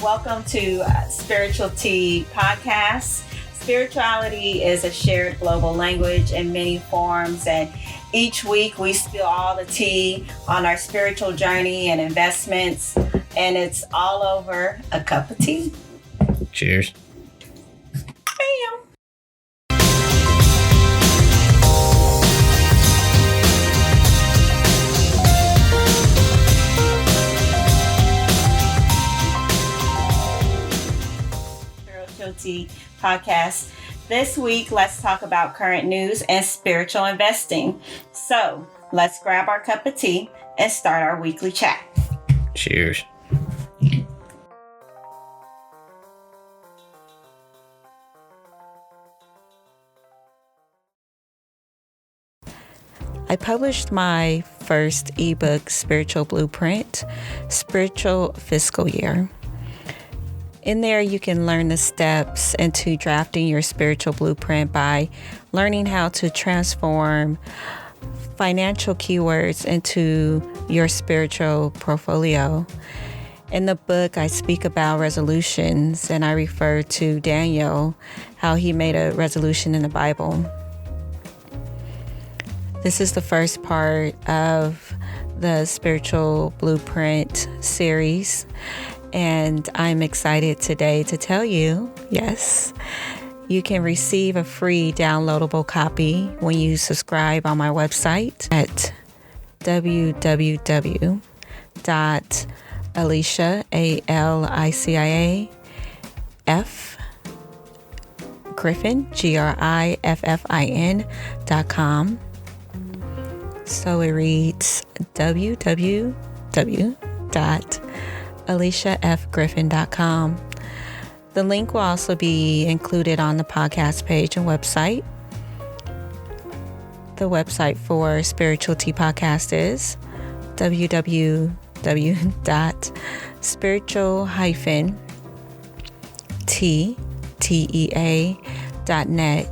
Welcome to Spiritual Tea Podcast. Spirituality is a shared global language in many forms, and each week we spill all the tea on our spiritual journey and investments, and it's all over a cup of tea. Cheers. Bam. Tea Podcast. This week, let's talk about current news and spiritual investing. So let's grab our cup of tea and start our weekly chat. Cheers. I published my first ebook, Spiritual Blueprint, Spiritual Fiscal Year. In there, you can learn the steps into drafting your spiritual blueprint by learning how to transform financial keywords into your spiritual portfolio. In the book, I speak about resolutions, and I refer to Daniel, how he made a resolution in the Bible. This is the first part of the Spiritual Blueprint series. And I'm excited today to tell you, yes, you can receive a free downloadable copy when you subscribe on my website at www.aliciagriffin.com. So it reads www.aliciafgriffin.com. The link will also be included on the podcast page and website. The website for Spiritual Tea Podcast is www.spiritual-tea.net.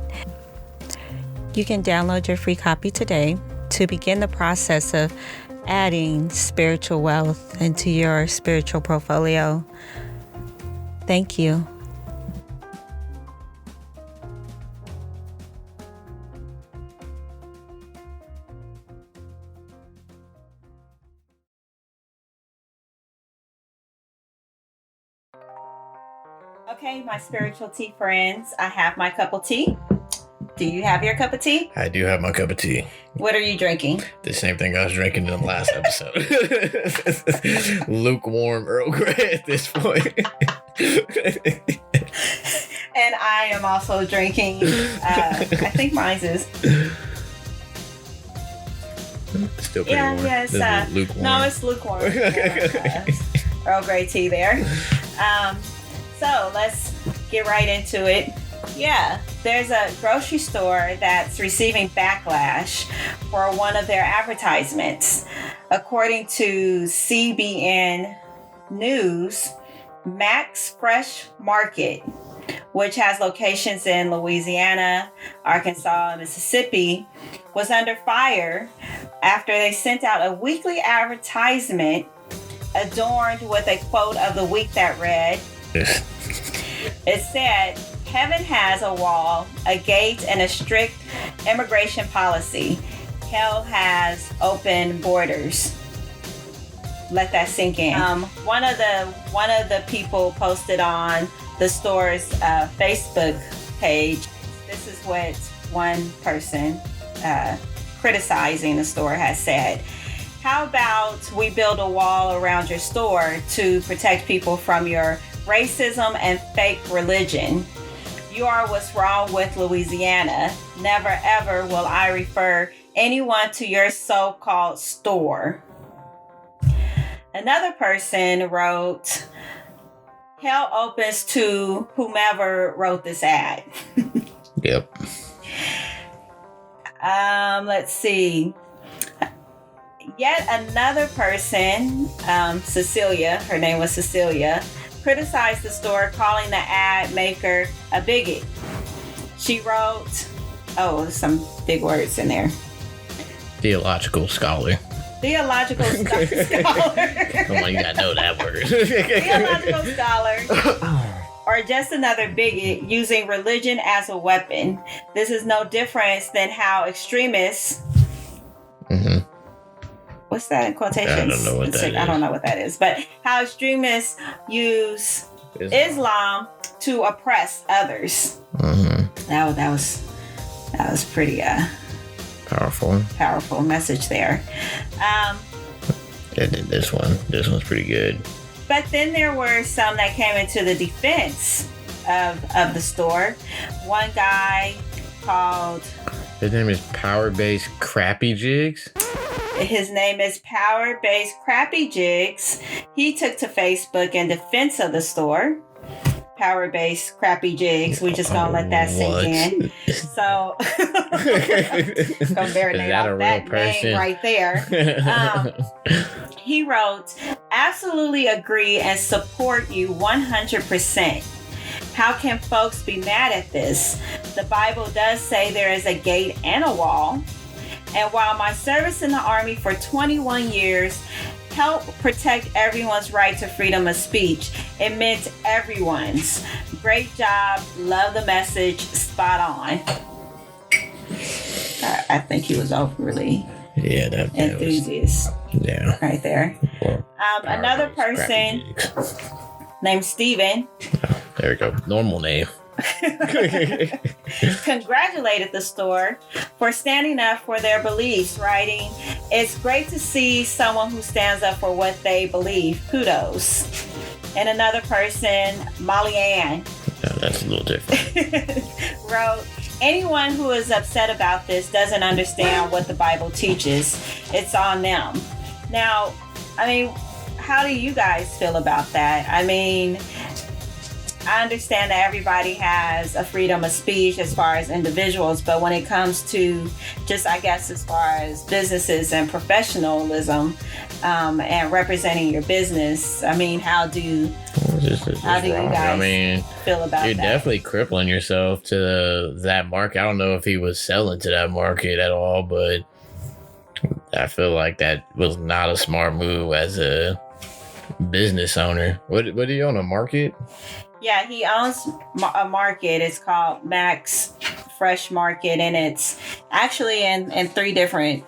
You can download your free copy today to begin the process of adding spiritual wealth into your spiritual portfolio. Thank you. Okay, my spiritual tea friends, I have my cup of tea. Do you have your cup of tea? I do have my cup of tea. What are you drinking? The same thing I was drinking in the last episode. Lukewarm Earl Grey at this point. And I am also drinking, I think mine is. Still pretty warm. It's lukewarm. No, it's lukewarm. Earl Grey tea there. So let's get right into it. Yeah, there's a grocery store that's receiving backlash for one of their advertisements. According to CBN News, Max Fresh Market, which has locations in Louisiana, Arkansas, and Mississippi, was under fire after they sent out a weekly advertisement adorned with a quote of the week that read, it said, "Heaven has a wall, a gate, and a strict immigration policy. Hell has open borders." Let that sink in. One of the people posted on the store's Facebook page. This is what one person criticizing the store has said. "How about we build a wall around your store to protect people from your racism and fake religion? You are what's wrong with Louisiana. Never ever will I refer anyone to your so-called store." Another person wrote, "Hell opens to whomever wrote this ad." Yep. Let's see. Yet another person, Cecilia, her name was Cecilia, criticized the store, calling the ad maker a bigot. She wrote, some big words in there. Theological scholar. theological scholar. Come on, you gotta know that word. Theological scholar. Or just another bigot using religion as a weapon. This is no different than how extremists. Mm-hmm. What's that in quotations? I don't know what that is. I don't know what that is. But how extremists use Islam to oppress others. Mm-hmm. That was pretty powerful message there. This one's pretty good. But then there were some that came into the defense of the store. One guy called... His name is Power Base Crappy Jigs. His name is Power Base Crappy Jigs. He took to Facebook in defense of the store. Power Base Crappy Jigs. We just gonna let that sink in. So, gonna marinate that off that name right there. He wrote, "Absolutely agree and support you 100%. How can folks be mad at this? The Bible does say there is a gate and a wall. And while my service in the Army for 21 years helped protect everyone's right to freedom of speech, it meant everyone's. Great job. Love the message. Spot on." I think he was overly enthusiast. Yeah. Right there. Well, another person named Steven. There we go. Normal name. Congratulated the store for standing up for their beliefs, writing, "It's great to see someone who stands up for what they believe. Kudos." And another person, Molly Ann, that's a little different. wrote, "Anyone who is upset about this doesn't understand what the Bible teaches. It's on them." Now, I mean, how do you guys feel about that? I mean, I understand that everybody has a freedom of speech as far as individuals, but when it comes to just, I guess, as far as businesses and professionalism and representing your business, I mean, how do you guys feel about that? You're definitely crippling yourself to that market. I don't know if he was selling to that market at all, but I feel like that was not a smart move as a business owner. What do you own, a market? Yeah, he owns a market. It's called Max Fresh Market, and it's actually in 3 different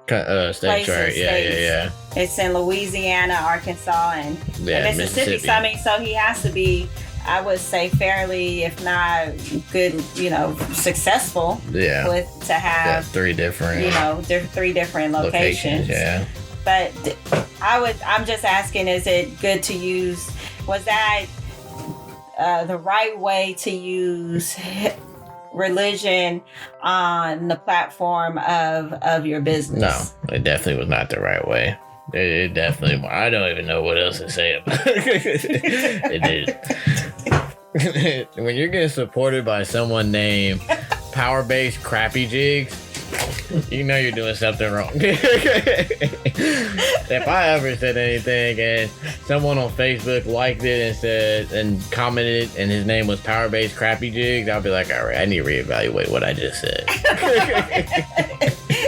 states, right? Yeah. It's in Louisiana, Arkansas, and Mississippi. So, I mean, so he has to be, I would say, fairly, if not good, successful. Yeah. To have 3 different, 3 different locations. Yeah. But I'm just asking, is it good to use? Was that the right way to use religion on the platform of your business? No, it definitely was not the right way. It definitely, I don't even know what else to say about it. It did. When you're getting supported by someone named Power Base Crappy Jigs, you know you're doing something wrong. If I ever said anything and someone on Facebook liked it and commented and his name was Power Base Crappy Jigs, I'll be like, all right, I need to reevaluate what I just said.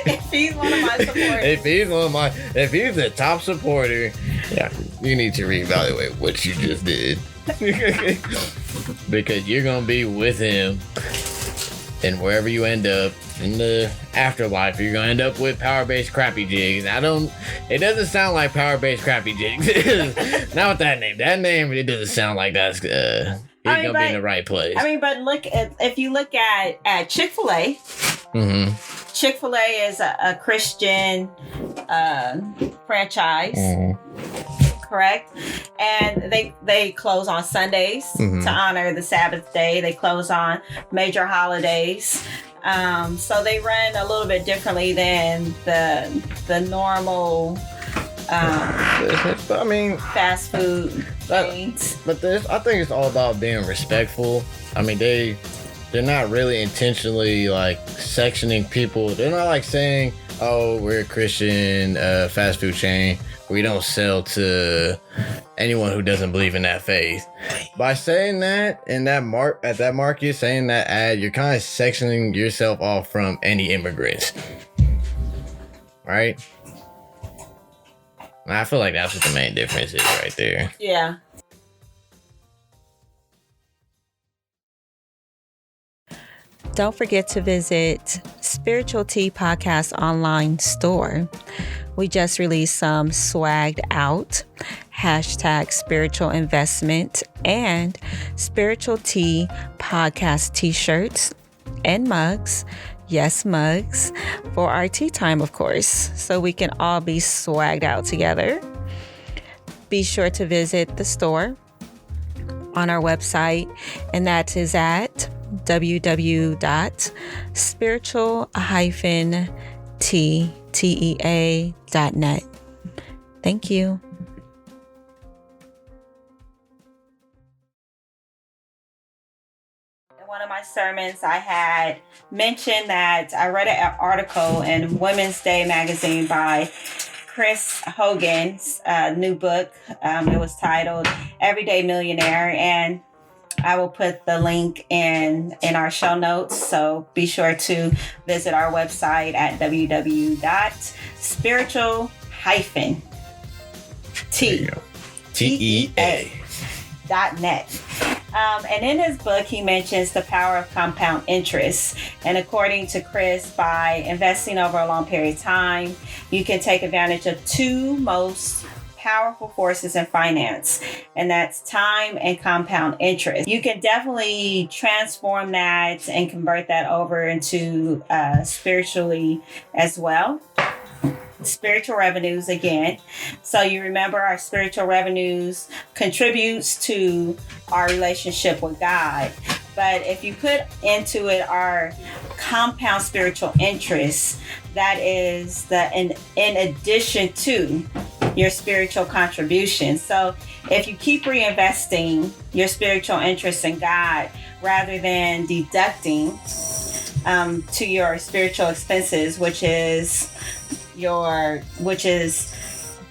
If he's one of my supporters. If he's the top supporter, yeah, you need to reevaluate what you just did. Because you're going to be with him, and wherever you end up in the afterlife, you're gonna end up with Power Base Crappy Jigs. It doesn't sound like Power Base Crappy Jigs. Not with that name. That name, it doesn't sound like that's he's gonna be in the right place. I mean, but if you look at Chick-fil-A, mm-hmm. Chick-fil-A is a Christian franchise. Mm-hmm. Correct? And they close on Sundays to honor the Sabbath day. They close on major holidays. So they run a little bit differently than the normal fast food chains. But I think it's all about being respectful. I mean, they're not really intentionally like sectioning people. They're not like saying, "Oh, we're a Christian fast food chain. We don't sell to anyone who doesn't believe in that faith." By saying that in that at that market, saying that ad, you're kind of sectioning yourself off from any immigrants, right? I feel like that's what the main difference is right there. Yeah. Don't forget to visit Spiritual Tea Podcast online store. We just released some swagged out #spiritual investment and Spiritual Tea Podcast t-shirts and mugs. Yes, mugs for our tea time, of course, so we can all be swagged out together. Be sure to visit the store on our website, and that is at www.spiritual-tea.net. Thank you. In one of my sermons, I had mentioned that I read an article in Women's Day magazine by Chris Hogan's new book. It was titled Everyday Millionaire, and I will put the link in our show notes. So be sure to visit our website at www.spiritual-tea.net. And in his book, he mentions the power of compound interest. And according to Chris, by investing over a long period of time, you can take advantage of two most powerful forces in finance, and that's time and compound interest. You can definitely transform that and convert that over into spiritually as well. Spiritual revenues again. So you remember our spiritual revenues contributes to our relationship with God. But if you put into it our compound spiritual interest, that is in addition to your spiritual contribution. So if you keep reinvesting your spiritual interest in God rather than deducting to your spiritual expenses, which is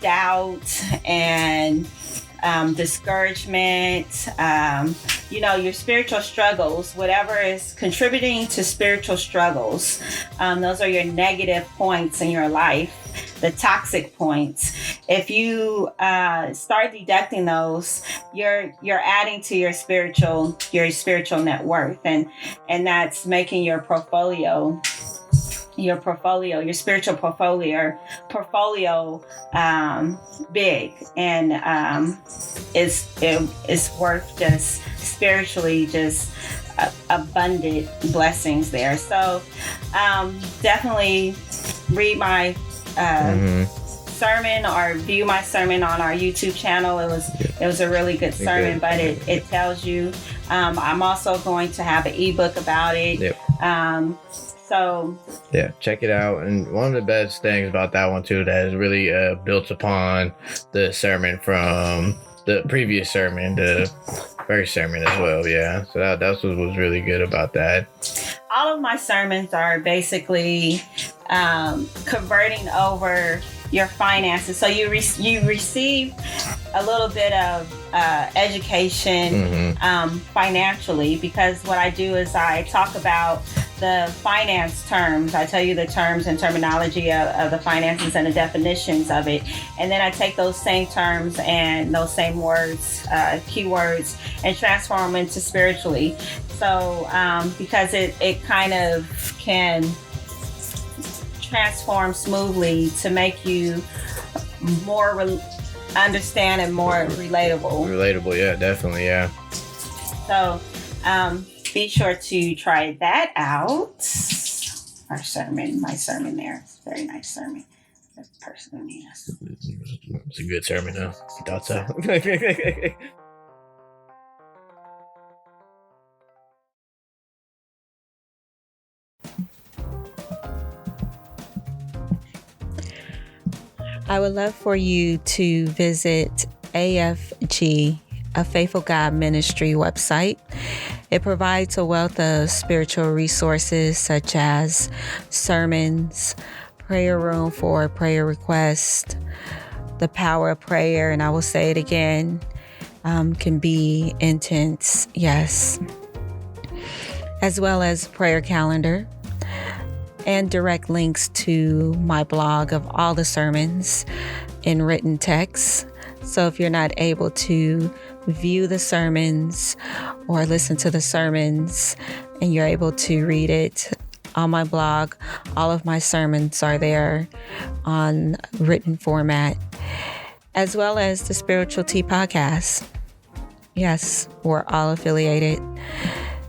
doubt and discouragement, your spiritual struggles, whatever is contributing to spiritual struggles, those are your negative points in your life, the toxic points. If you start deducting those, you're adding to your spiritual net worth, and that's making your spiritual portfolio big, and it's worth just spiritually abundant blessings there. So definitely read my sermon or view my sermon on our YouTube channel. It was a really good sermon, but it tells you. I'm also going to have an ebook about it. Yep. So yeah, check it out. And one of the best things about that one too, that is really built upon the sermon from the previous sermon, the first sermon as well. Yeah, so that's what was really good about that. All of my sermons are basically converting over your finances. So you receive a little bit of education financially, because what I do is I talk about the finance terms. I tell you the terms and terminology of the finances and the definitions of it. And then I take those same terms and those same words, keywords, and transform them into spiritually. So because it kind of can transform smoothly to make you more understand and more relatable, yeah, definitely, yeah. So be sure to try that out. My sermon there. It's a very nice sermon. Personally, yes. It's a good sermon, though. I thought so. I would love for you to visit AFG, a Faithful God Ministry website. It provides a wealth of spiritual resources such as sermons, prayer room for prayer requests, the power of prayer, and I will say it again, can be intense, yes, as well as prayer calendar, and direct links to my blog of all the sermons in written text. So if you're not able to view the sermons or listen to the sermons and you're able to read it on my blog, all of my sermons are there on written format, as well as the Spiritual Tea podcast. Yes, we're all affiliated.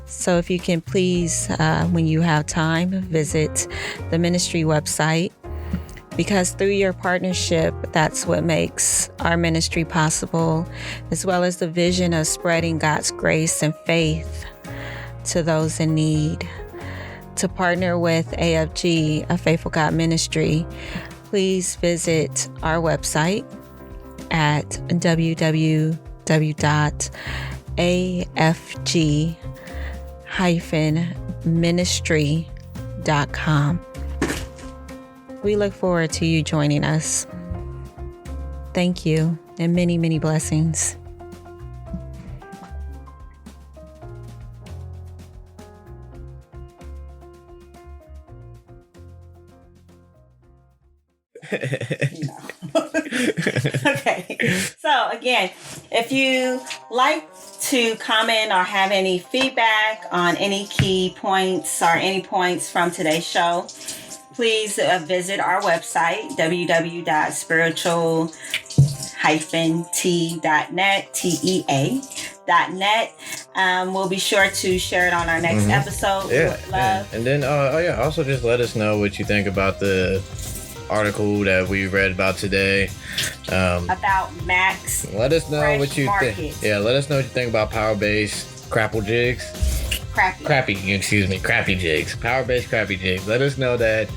So if you can please, when you have time, visit the ministry website, because through your partnership, that's what makes our ministry possible, as well as the vision of spreading God's grace and faith to those in need. To partner with AFG, a Faithful God Ministry, please visit our website at www.afg-ministry.com. We look forward to you joining us. Thank you, and many, many blessings. Okay. So again, if you like to comment or have any feedback on any key points or any points from today's show, please visit our website, www.spiritual-t.net, TEA.net. We'll be sure to share it on our next episode. We would love. And then, also just let us know what you think about the article that we read about today. About Max. Let us know Fresh what you think. Yeah, let us know what you think about power-based crapple jigs. Crappy jigs. Power-based crappy jigs. Let us know that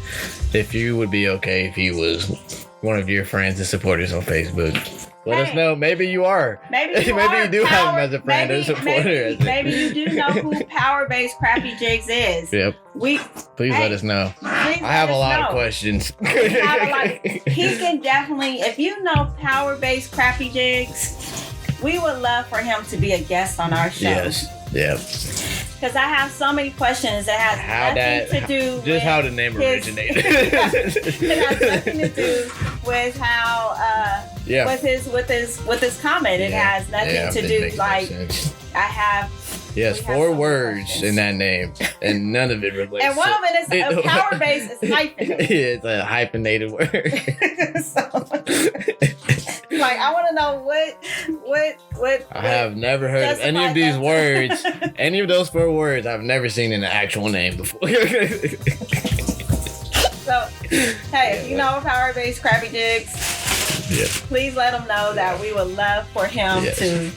if you would be okay if he was one of your friends and supporters on Facebook. Let us know. Maybe you are. Maybe you do have him as a friend and supporter. Maybe you do know who power-based crappy jigs is. Yep. Please let us know. I have a lot of questions. He can definitely, if you know power-based crappy jigs, we would love for him to be a guest on our show. Yes. Yep. Because I have so many questions that has nothing to do with how the name originated. It has nothing to do with how with his comment. It has nothing to do like I have. Yes, 4 words in that name, and none of it relates. And one of it is power base is hyphenated. It's a hyphenated word. Like I want to know what. I have never heard of any of these words. Any of those 4 words I've never seen in an actual name before. So, hey, if you know power-based crappy jigs, please let him know that we would love for him to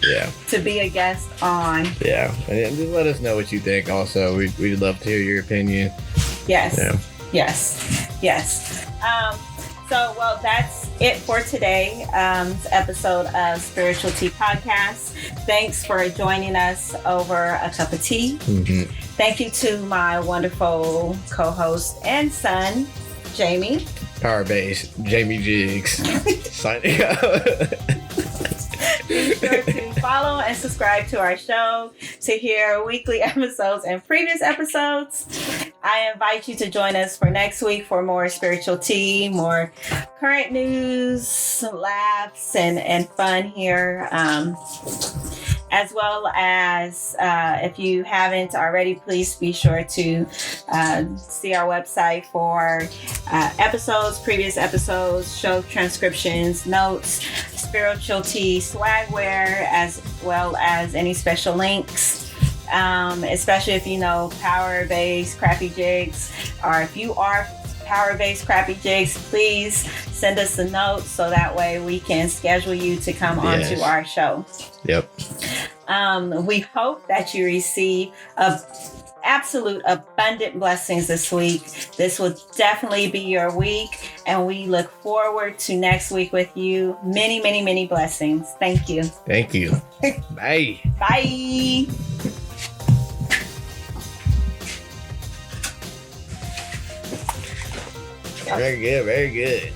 be a guest on. Yeah, and just let us know what you think. Also, we'd love to hear your opinion. Yes. Yeah. Yes. So, well, that's it for today's episode of Spiritual Tea Podcast. Thanks for joining us over a cup of tea. Mm-hmm. Thank you to my wonderful co-host and son, Jamie. Power Base, Jamie Jiggs. Signing out. Be sure to follow and subscribe to our show to hear weekly episodes and previous episodes. I invite you to join us for next week for more spiritual tea, more current news, laughs, and fun here. As well as if you haven't already, please be sure to see our website for previous episodes, show transcriptions, notes, spiritual tea, swagwear, as well as any special links. Especially if you know power-based crappy jigs, or if you are power-based crappy jigs, please send us a note so that way we can schedule you to come onto our show. Yep. We hope that you receive absolute abundant blessings this week. This will definitely be your week, and we look forward to next week with you. Many, many, many blessings. Thank you. Thank you. Bye. Bye. Very good. Very good.